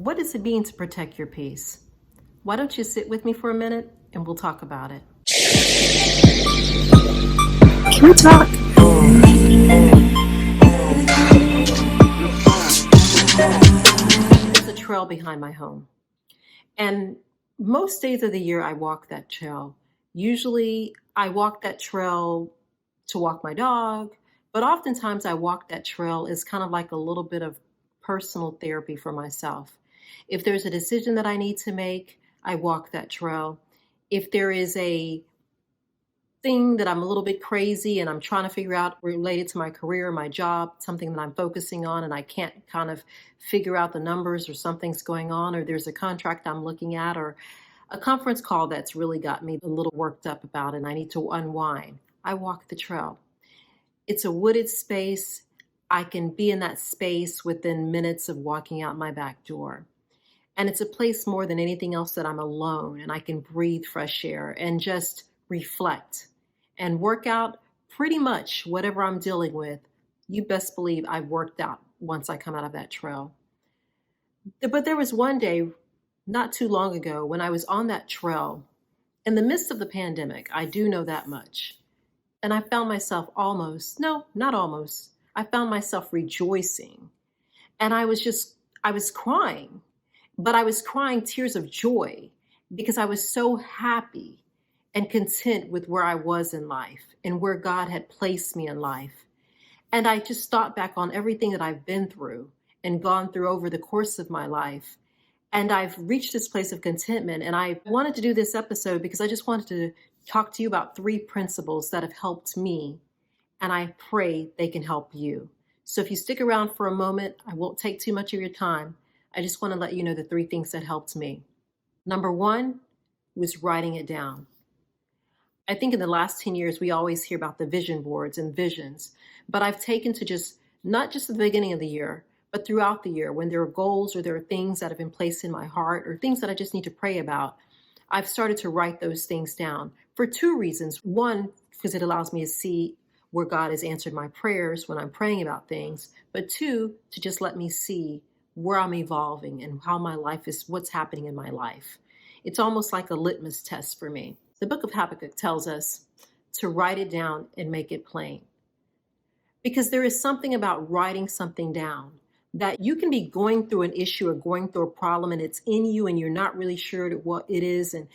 What does it mean to protect your peace? Why don't you sit with me for a minute and we'll talk about it. Can we talk? There's a trail behind my home. And most days of the year, I walk that trail. Usually, I walk that trail to walk my dog, but oftentimes I walk that trail as kind of like a little bit of personal therapy for myself. If there's a decision that I need to make, I walk that trail. If there is a thing that I'm a little bit crazy and I'm trying to figure out related to my career, my job, something that I'm focusing on and I can't kind of figure out the numbers or something's going on or there's a contract I'm looking at or a conference call that's really got me a little worked up about it and I need to unwind, I walk the trail. It's a wooded space. I can be in that space within minutes of walking out my back door. And it's a place more than anything else that I'm alone and I can breathe fresh air and just reflect and work out pretty much whatever I'm dealing with. You best believe I've worked out once I come out of that trail. But there was one day not too long ago when I was on that trail in the midst of the pandemic. I do know that much. And I found myself I found myself rejoicing. And I was crying, but I was crying tears of joy because I was so happy and content with where I was in life and where God had placed me in life. And I just thought back on everything that I've been through and gone through over the course of my life. And I've reached this place of contentment. And I wanted to do this episode because I just wanted to talk to you about 3 principles that have helped me. And I pray they can help you. So if you stick around for a moment, I won't take too much of your time. I just want to let you know the 3 things that helped me. Number 1 was writing it down. I think in the last 10 years, we always hear about the vision boards and visions, but I've taken to not just at the beginning of the year, but throughout the year, when there are goals or there are things that have been placed in my heart or things that I just need to pray about, I've started to write those things down for 2 reasons. 1, because it allows me to see where God has answered my prayers when I'm praying about things, but 2, to just let me see where I'm evolving and how my life is, what's happening in my life. It's almost like a litmus test for me. The book of Habakuk tells us to write it down and make it plain. Because there is something about writing something down that you can be going through an issue or going through a problem and it's in you and you're not really sure what it is. And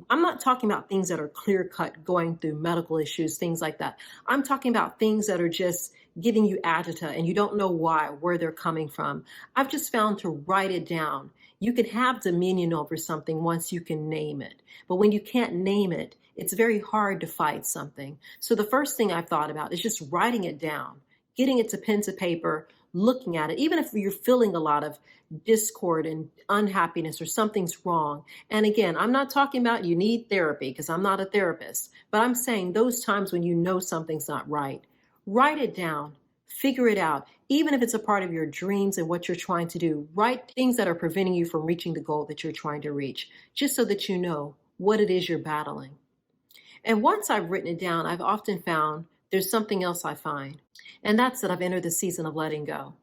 I'm not talking about things that are clear cut, going through medical issues, things like that. I'm talking about things that are just giving you agita and you don't know why, where they're coming from. I've just found to write it down. You can have dominion over something once you can name it. But when you can't name it, it's very hard to fight something. So the first thing I've thought about is just writing it down, getting it to pen to paper, looking at it, even if you're feeling a lot of discord and unhappiness or something's wrong. And again, I'm not talking about you need therapy because I'm not a therapist, but I'm saying those times when you know something's not right, write it down, figure it out. Even if it's a part of your dreams and what you're trying to do, write things that are preventing you from reaching the goal that you're trying to reach, just so that you know what it is you're battling. And once I've written it down, I've often found there's something else I find, and that's that I've entered the season of letting go.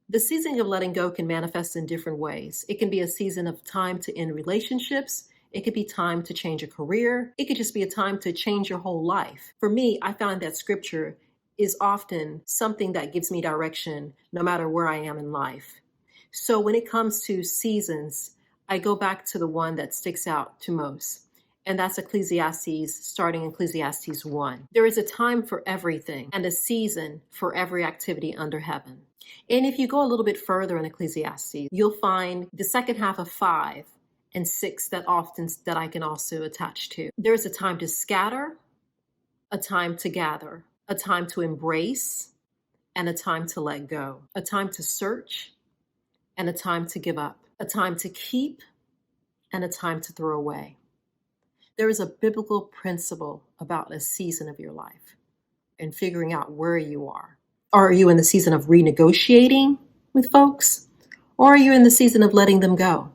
The season of letting go can manifest in different ways. It can be a season of time to end relationships. It could be time to change a career. It could just be a time to change your whole life. For me, I found that scripture is often something that gives me direction no matter where I am in life. So when it comes to seasons, I go back to the one that sticks out to most. And that's Ecclesiastes, starting in Ecclesiastes 1. There is a time for everything and a season for every activity under heaven. And if you go a little bit further in Ecclesiastes, you'll find the second half of 5 and 6 that I can also attach to. There is a time to scatter, a time to gather, a time to embrace, and a time to let go, a time to search, and a time to give up, a time to keep, and a time to throw away. There is a biblical principle about a season of your life and figuring out where you are. Are you in the season of renegotiating with folks? Or are you in the season of letting them go?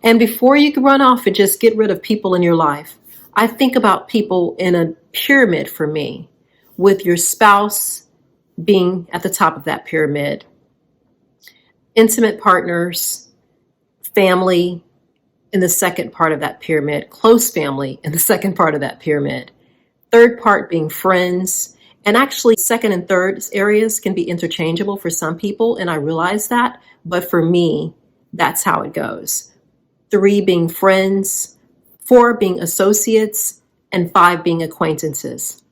And before you can run off and just get rid of people in your life, I think about people in a pyramid for me, with your spouse being at the top of that pyramid, intimate partners, family in the second part of that pyramid, close family in the second part of that pyramid, third part being friends. And actually, second and third areas can be interchangeable for some people, and I realize that. But for me, that's how it goes. 3 being friends, 4 being associates, and 5 being acquaintances.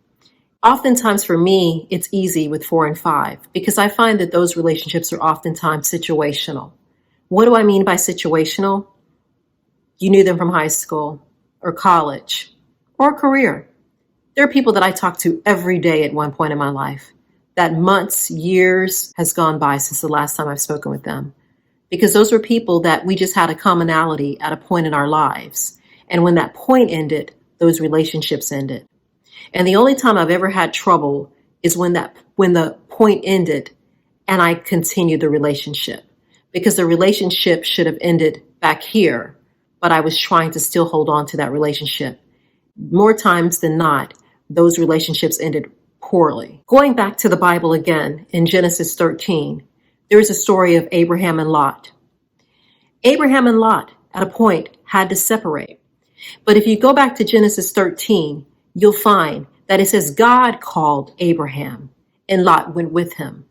Oftentimes for me, it's easy with 4 and 5 because I find that those relationships are oftentimes situational. What do I mean by situational? You knew them from high school or college or career. There are people that I talk to every day at one point in my life that months, years has gone by since the last time I've spoken with them. Because those were people that we just had a commonality at a point in our lives. And when that point ended, those relationships ended. And the only time I've ever had trouble is when the point ended and I continued the relationship. Because the relationship should have ended back here, but I was trying to still hold on to that relationship. More times than not, those relationships ended poorly. Going back to the Bible again, in Genesis 13, there is a story of Abraham and Lot. Abraham and Lot, at a point, had to separate. But if you go back to Genesis 13, you'll find that it says God called Abraham and Lot went with him.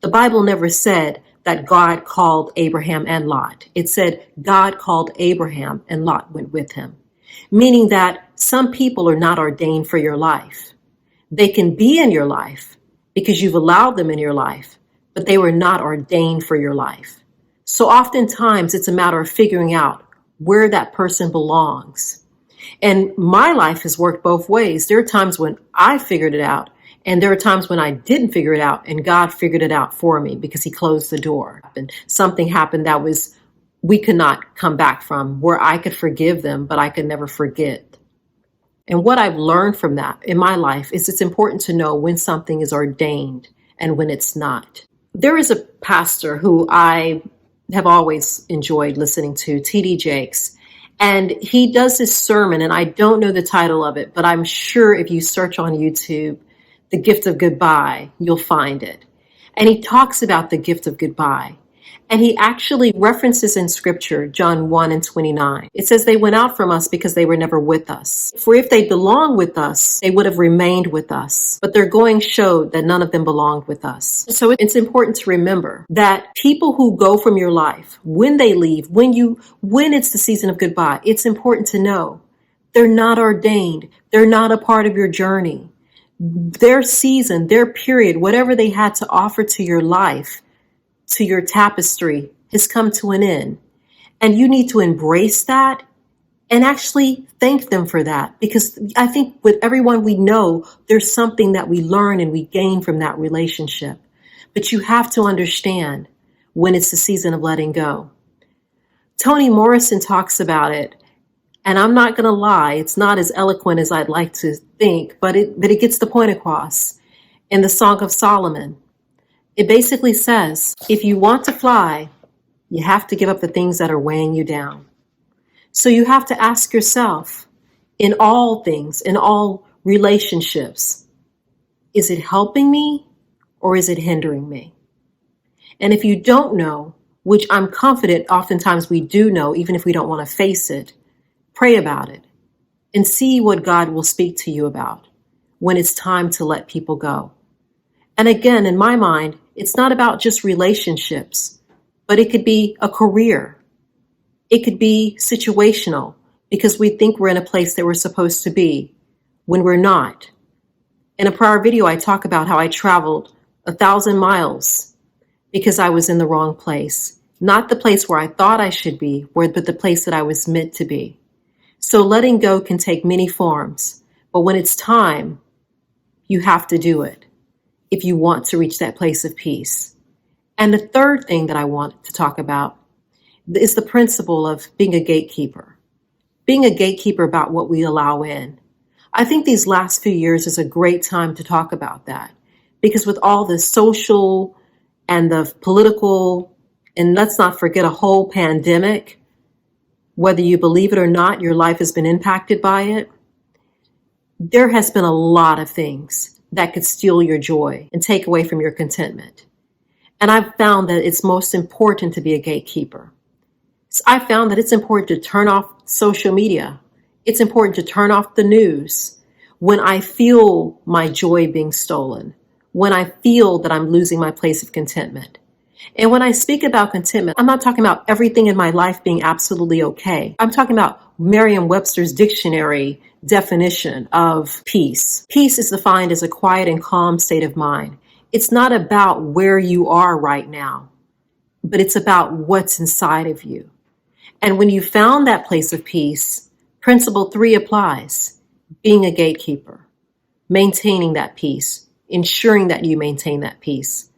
The Bible never said that God called Abraham and Lot. It said God called Abraham and Lot went with him, meaning that some people are not ordained for your life. They can be in your life because you've allowed them in your life, but they were not ordained for your life. So oftentimes it's a matter of figuring out where that person belongs. And my life has worked both ways. There are times when I figured it out, and there are times when I didn't figure it out, and God figured it out for me because he closed the door. And something happened that we could not come back from, where I could forgive them, but I could never forget. And what I've learned from that in my life is it's important to know when something is ordained and when it's not. There is a pastor who I have always enjoyed listening to, T.D. Jakes. And he does this sermon, and I don't know the title of it, but I'm sure if you search on YouTube, The Gift of Goodbye, you'll find it. And he talks about the gift of goodbye. And he actually references in scripture, John 1 and 29. It says they went out from us because they were never with us. For if they belonged with us, they would have remained with us. But their going showed that none of them belonged with us. So it's important to remember that people who go from your life, when they leave, when it's the season of goodbye, it's important to know they're not ordained. They're not a part of your journey. Their season, their period, whatever they had to offer to your life, to your tapestry, has come to an end. And you need to embrace that and actually thank them for that. Because I think with everyone we know, there's something that we learn and we gain from that relationship. But you have to understand when it's the season of letting go. Toni Morrison talks about it. And I'm not going to lie, it's not as eloquent as I'd like to think, but it gets the point across. In the Song of Solomon, it basically says, if you want to fly, you have to give up the things that are weighing you down. So you have to ask yourself, in all things, in all relationships, is it helping me or is it hindering me? And if you don't know, which I'm confident oftentimes we do know, even if we don't want to face it, pray about it and see what God will speak to you about when it's time to let people go. And again, in my mind, it's not about just relationships, but it could be a career. It could be situational because we think we're in a place that we're supposed to be when we're not. In a prior video, I talk about how I traveled 1,000 miles because I was in the wrong place. Not the place where I thought I should be, but the place that I was meant to be. So letting go can take many forms, but when it's time, you have to do it if you want to reach that place of peace. And the third thing that I want to talk about is the principle of being a gatekeeper. Being a gatekeeper about what we allow in. I think these last few years is a great time to talk about that because with all the social and the political, and let's not forget a whole pandemic, whether you believe it or not, your life has been impacted by it. There has been a lot of things that could steal your joy and take away from your contentment. And I've found that it's most important to be a gatekeeper. I found that it's important to turn off social media. It's important to turn off the news when I feel my joy being stolen, when I feel that I'm losing my place of contentment. And when I speak about contentment, I'm not talking about everything in my life being absolutely okay. I'm talking about Merriam-Webster's dictionary definition of peace. Peace is defined as a quiet and calm state of mind. It's not about where you are right now, but it's about what's inside of you. And when you found that place of peace, principle 3 applies: being a gatekeeper, maintaining that peace, ensuring that you maintain that peace.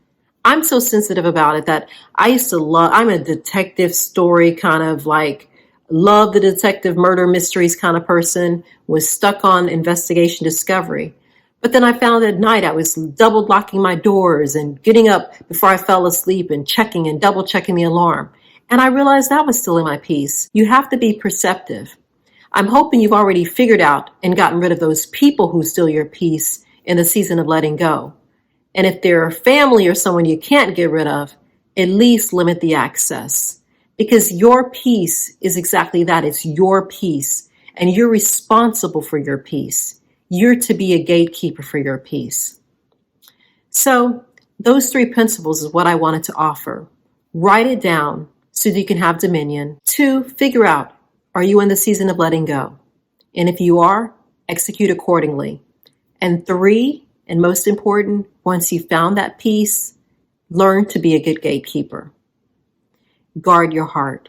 I'm so sensitive about it that I used to I'm a detective story kind of love the detective murder mysteries kind of person, was stuck on investigation discovery. But then I found at night I was double locking my doors and getting up before I fell asleep and checking and double checking the alarm. And I realized that was stealing my peace. You have to be perceptive. I'm hoping you've already figured out and gotten rid of those people who steal your peace in the season of letting go. And if they're family or someone you can't get rid of, at least limit the access. Because your peace is exactly that. It's your peace. And you're responsible for your peace. You're to be a gatekeeper for your peace. So those 3 principles is what I wanted to offer. Write it down so that you can have dominion. 2, figure out, are you in the season of letting go? And if you are, execute accordingly. And 3, and most important, once you've found that peace, learn to be a good gatekeeper. Guard your heart.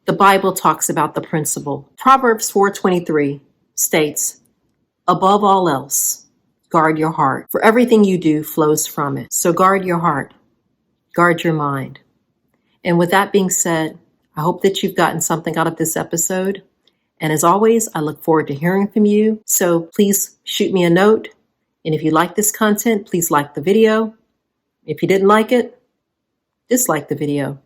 The Bible talks about the principle. Proverbs 4:23 states, above all else, guard your heart, for everything you do flows from it. So guard your heart, guard your mind. And with that being said, I hope that you've gotten something out of this episode. And as always, I look forward to hearing from you. So please shoot me a note. And if you like this content, please like the video. If you didn't like it, dislike the video,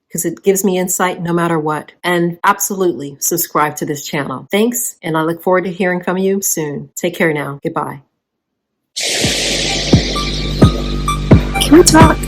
because it gives me insight no matter what. And absolutely subscribe to this channel. Thanks, and I look forward to hearing from you soon. Take care now. Goodbye. Can we talk?